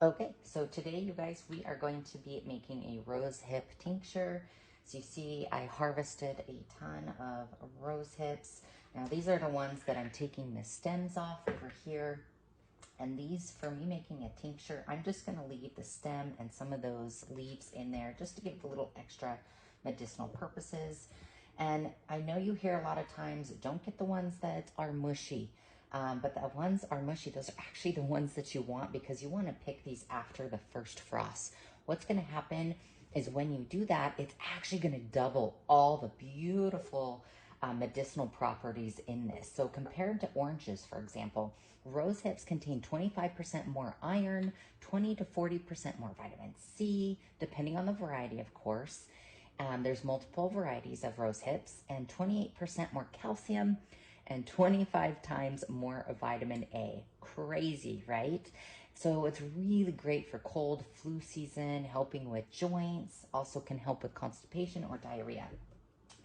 Okay, so today, you guys, we are going to be making a rosehip tincture. So you see, I harvested a ton of rose hips. Now, these are the ones that I'm taking the stems off over here. And these, for me making a tincture, I'm just going to leave the stem and some of those leaves in there just to give it a little extra medicinal purposes. And I know you hear a lot of times, don't get the ones that are mushy. But the ones are mushy, those are actually the ones that you want because you want to pick these after the first frost. What's going to happen is when you do that, it's actually going to double all the beautiful medicinal properties in this. So compared to oranges, for example, rose hips contain 25% more iron, 20 to 40% more vitamin C, depending on the variety, of course. There's multiple varieties of rose hips and 28% more calcium and 25 times more vitamin A. Crazy, right? So it's really great for cold, flu season, helping with joints, also can help with constipation or diarrhea.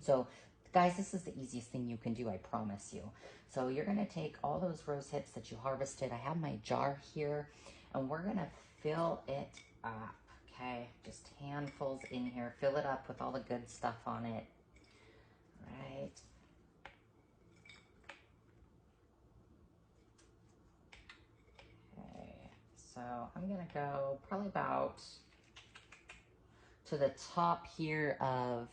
So guys, this is the easiest thing you can do, I promise you. So you're gonna take all those rose hips that you harvested. I have my jar here, and we're gonna fill it up, okay? Just handfuls in here. Fill it up with all the good stuff on it, right? Okay, so I'm gonna go probably about to the top here of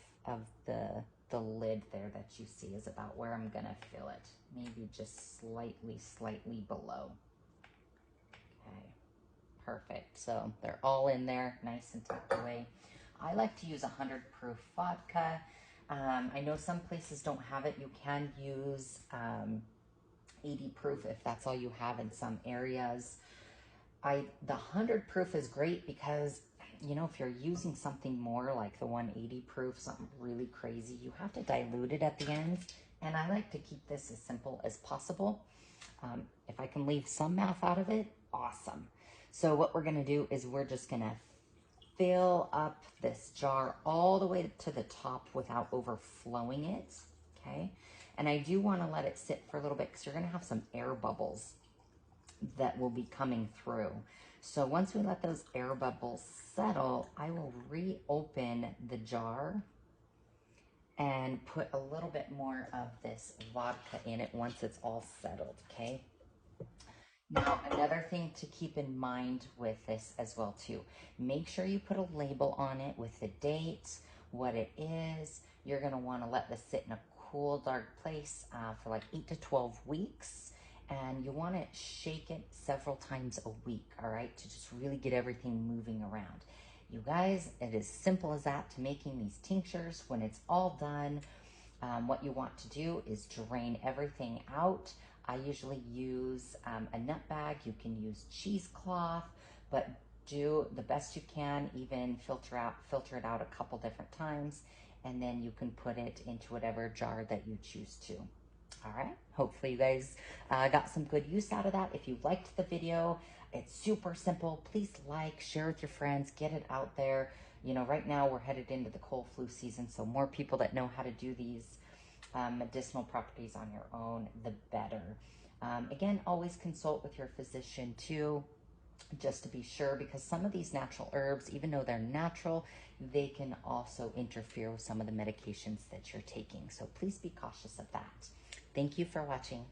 the lid there that you see is about where I'm gonna fill it. Maybe just slightly below. Okay, perfect. So they're all in there, nice and tucked away. I like to use 100 proof vodka. I know some places don't have it. You can use 80 proof if that's all you have in some areas. The 100 proof is great because if you're using something more like the 180 proof, something really crazy, you have to dilute it at the end. And I like to keep this as simple as possible. If I can leave some math out of it, awesome. So what we're gonna do is we're just gonna fill up this jar all the way to the top without overflowing it, okay? And I do wanna let it sit for a little bit because you're gonna have some air bubbles that will be coming through. So once we let those air bubbles settle, I will reopen the jar and put a little bit more of this vodka in it once it's all settled, okay? Now, another thing to keep in mind with this as well too, make sure you put a label on it with the date, what it is. You're gonna wanna let this sit in a cool, dark place for like 8 to 12 weeks. And you wanna shake it several times a week, all right, to just really get everything moving around. You guys, it is simple as that to making these tinctures. When it's all done, what you want to do is drain everything out. I usually use a nut bag. You can use cheesecloth, but do the best you can. Even filter it out a couple different times, and then you can put it into whatever jar that you choose to. All right. Hopefully you guys got some good use out of that. If you liked the video, it's super simple. Please like, share with your friends, get it out there. Right now we're headed into the cold flu season, so more people that know how to do these medicinal properties on your own, the better. Again, always consult with your physician too, just to be sure, because some of these natural herbs, even though they're natural, they can also interfere with some of the medications that you're taking. So please be cautious of that. Thank you for watching.